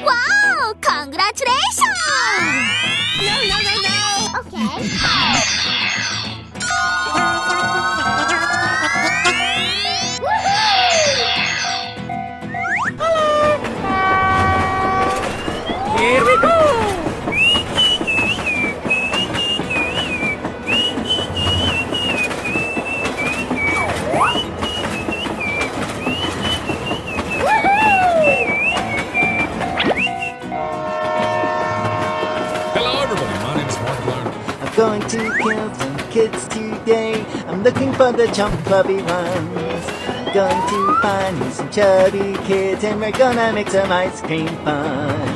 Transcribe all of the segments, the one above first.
Wow! Congratulations! No, no, no, no! Okay. Here we go! Hello everybody, my name is Mark Lerner. I'm going to kill some kids today. I'm looking for the jump clubby ones. I'm going to find me some chubby kids and we're gonna make some ice cream fun.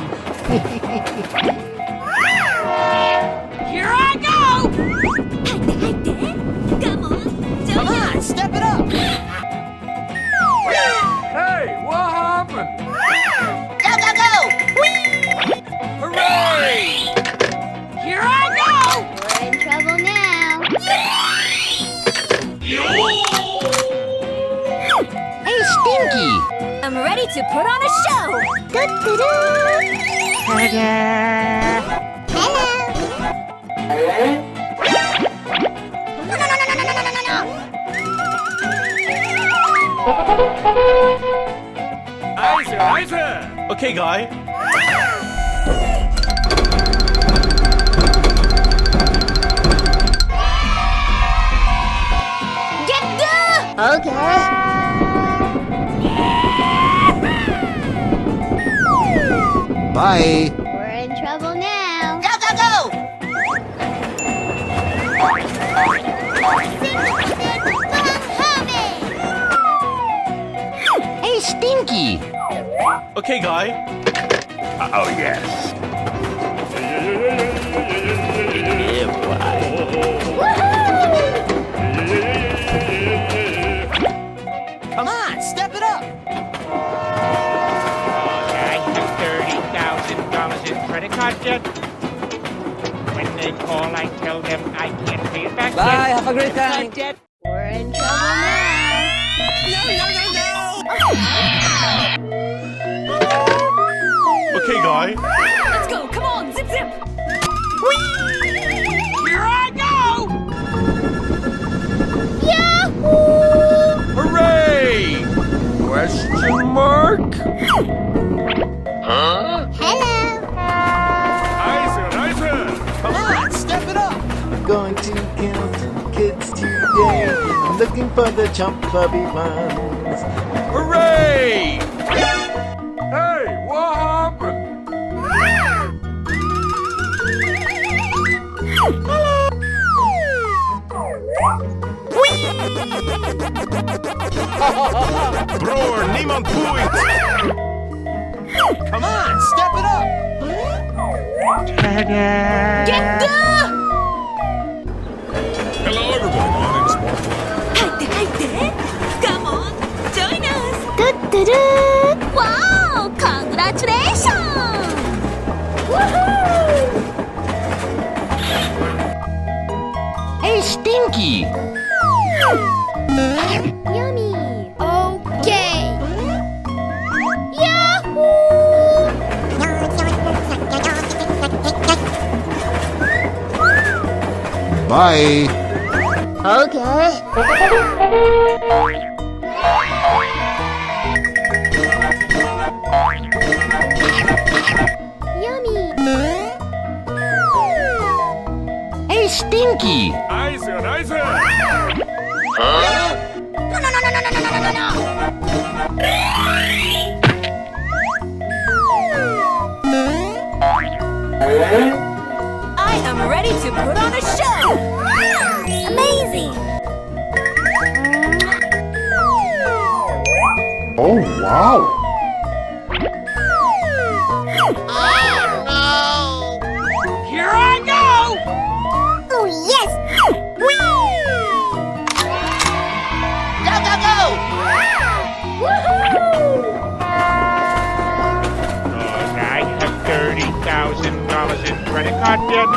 Here I go! Come on, Step it up! Hey, what happened? Go, go, go! Hooray! Here I go! We're in trouble now. Hey, Stinky! I'm ready to put on a show. Hello. Ice. Okay, guy. Get the. Okay. Bye. We're in trouble now. Go, go, go! Hey, Stinky! Okay, guy. Oh, yes. Come on, step it up! I have $30,000 in credit card debt. When they call, I tell them I can't pay it back. Bye, have a great time! We're in trouble now. No, no, no, no! Okay, guy. Let's go. Come on. Zip, zip. Here I go! Yahoo! Hooray! Question mark? Hello. Ice. Come on, step it up! I'm going to kill some kids today. I'm looking for the jump clubby ones. Hooray! Hey, what happened? Bror, niemand point! Come on, step it up! Get the. Hello everybody, my name is Mark Lerner. Come on. Join us. Wow! Congratulations! Woohoo! Hey, Stinky! Yummy. Okay. Yahoo! Bye. Okay. Yummy. Hey, Stinky! Ice. I am ready to put on a show. Amazing. Oh, wow. Here I go! Oh, yes. Go, go, go! Woohoo! I have $30,000 in credit card debt.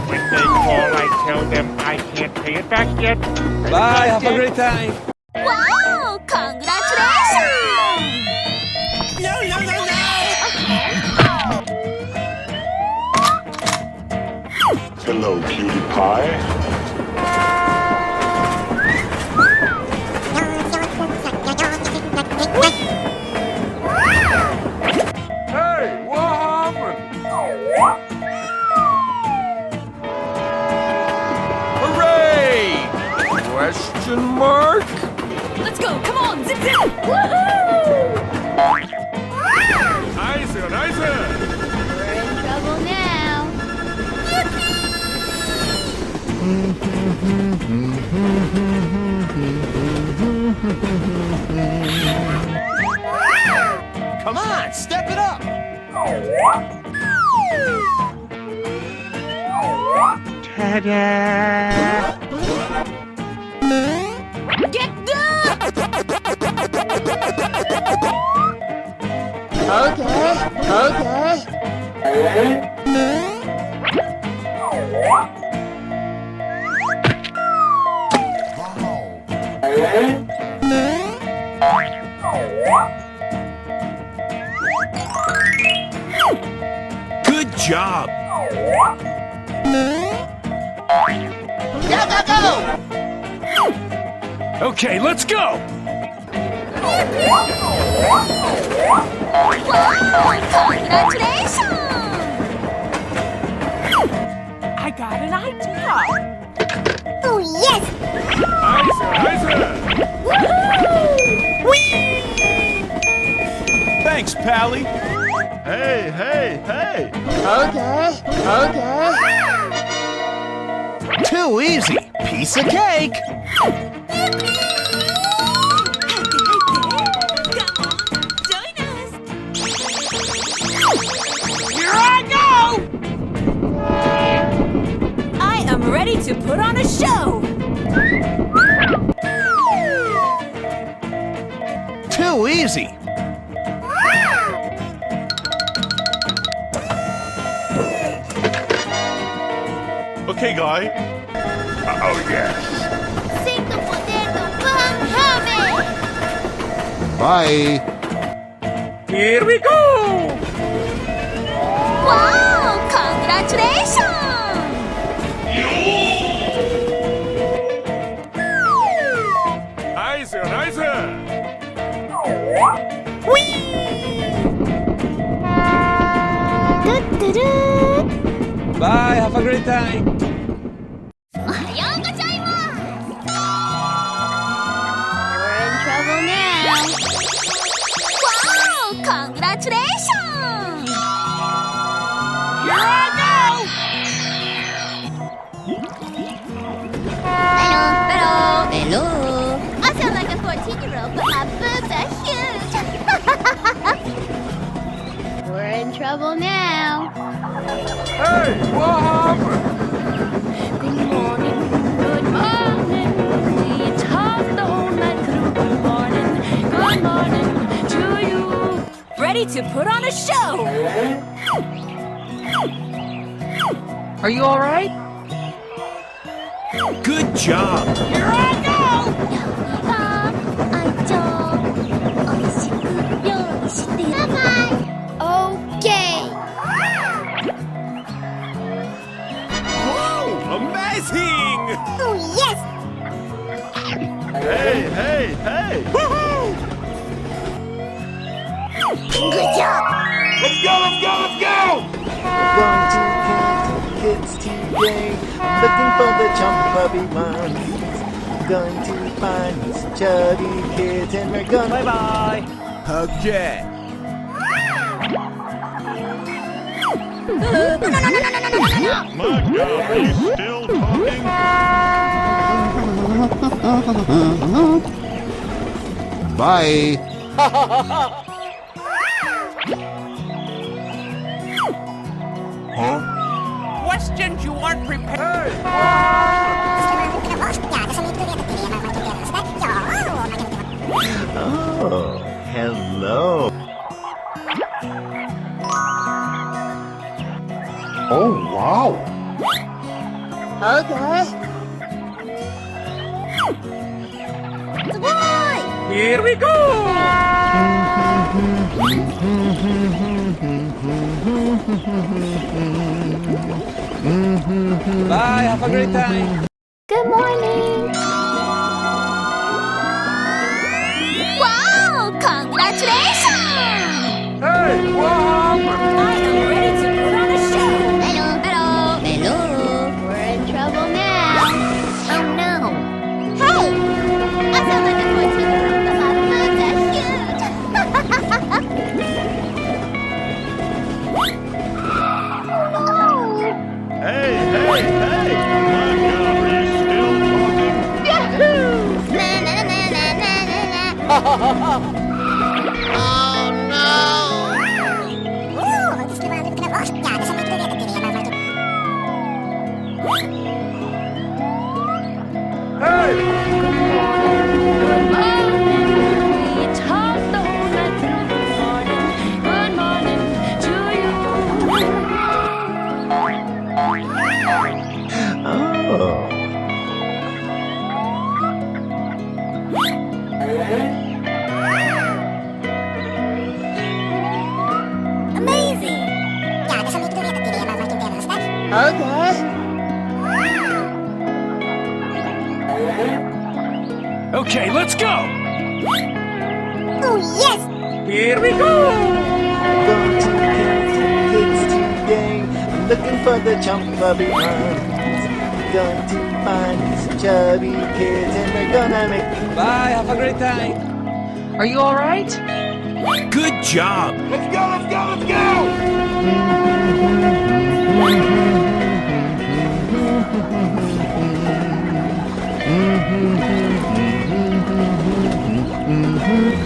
When they call, I tell them I can't pay it back yet. Bye, have a great time! Wow! Congratulations! No, no, no, no! Hello, cutie pie. Hey, what happened? Hooray! Question mark? Let's go. Come on. Zip, zip. Woohoo! Nice, nice. We're in trouble now. Come on, step it up. Ta-da! Get done. Good job. Okay, let's go. Congratulations. I got an idea. Oh, yes. Nice, nice. Thanks, Pally. Hey, hey, hey! Too easy. Piece of cake. Here I go! I am ready to put on a show. Too easy. Okay, guy. Oh, yes. Sing the potato bang Bye. Here we go. Wow! Congratulations! Nice, nice. Bye, have a great time. おはようございます We're in trouble now. Wow! Congratulations! Here I go! Hello. I sound like a 14-year-old, but my boobs are huge. We're in trouble now. Hey, what happened? Good morning. Good morning. We talked the whole night through. Good morning. Good morning to you. Ready to put on a show. Are you all right? Good job. Here I go. Okay. Amazing! Oh yes. Hey, hey, hey! Woohoo! Good job. Let's go, let's go, let's go! Going to count kids today. I'm looking for the chubby ones. Going to find some chubby kids and we're gonna Bye-bye. Okay. My God, are you still talking? Bye. Huh? Questions you aren't prepared. Oh, hello. Oh, wow. Here we go! Bye, have a great time. Good morning. Wow! Congratulations! Hey, what happened? I am ready to put on a show. Hello. We're in trouble now. Oh no. Hey! I sound like a voice with the bottom of the huge. Hey! My God, are you still talking? Hey! Good morning. We talked the whole night through. Good morning to you. Oh. Amazing. Okay, let's go. Oh yes. Here we go. Going to kids today. I'm looking for the chubby ones. Going to find some chubby kids and we're gonna make Bye, have a great time. Are you all right? Good job. Let's go!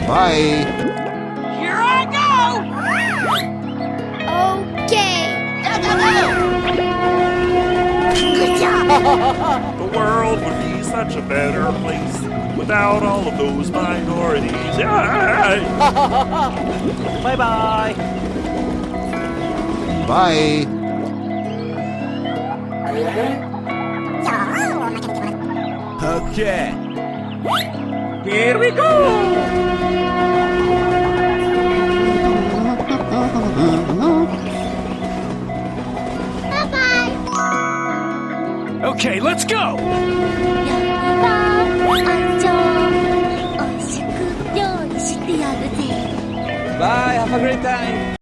Bye. Here I go! Okay. Good job. The world would be such a better place without all of those minorities. Bye-bye. Bye. Okay. Here we go. Okay, let's go. Bye, have a great time.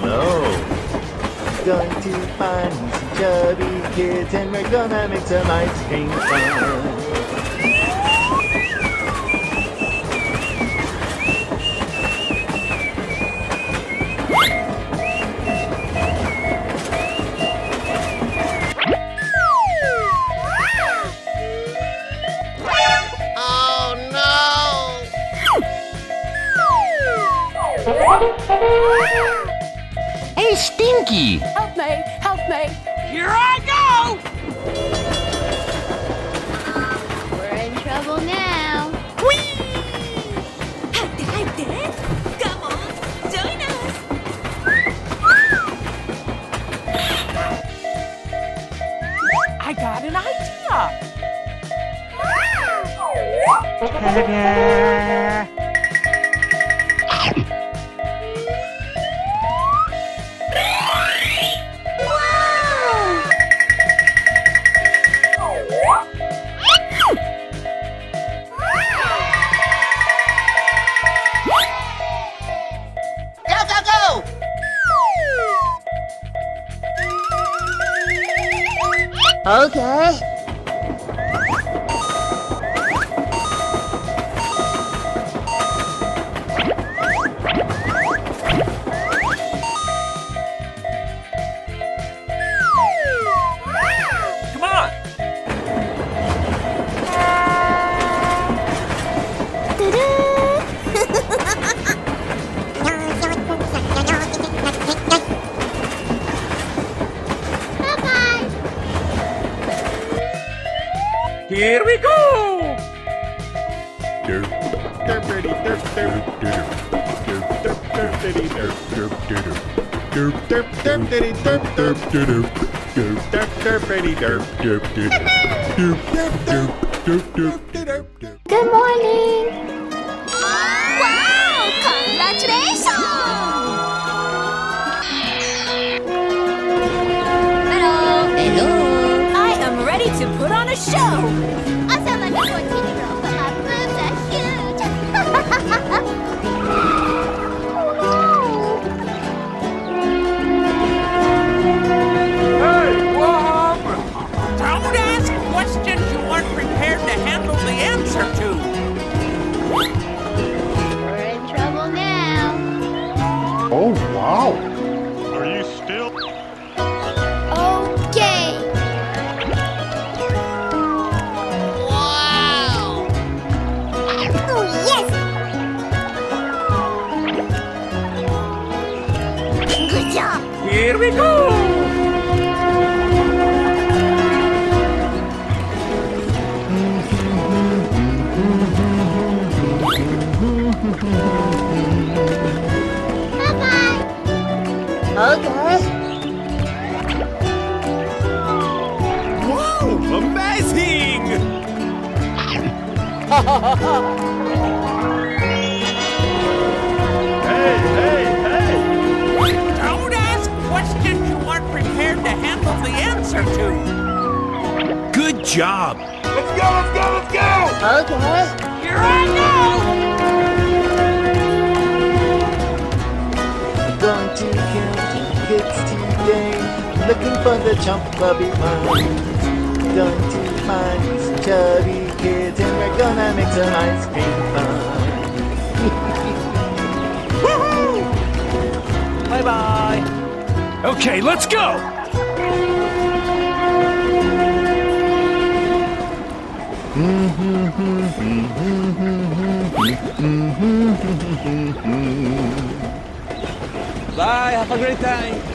Hello. Going to find some chubby kids and we're gonna make some ice cream fun. Hey, Stinky! Help me. Here I go! We're in trouble now. Come on, join us. I got an idea! Okay. Come on. Here we go. Derp Good morning. Wow! Congratulations! Hello. Hello. I am ready to put on a show. I'm a little teeny-girl, but my boobs are huge. Don't ask questions you aren't prepared to handle the answer to. We're in trouble now. Oh, wow. Are you still? Okay. Wow. Oh, yes. Good job. Here we go! Bye-bye. Okay. Wow! Amazing! Don't ask questions you aren't prepared to handle the answer to. Good job! Let's go, let's go, let's go! Okay. Here I go! I'm going to kill 2 kids today. I'm looking for the chump puppy ones. Going to find some chubby kids and we're gonna make some ice cream fun. Bye bye! Okay, let's go! Bye, have a great time!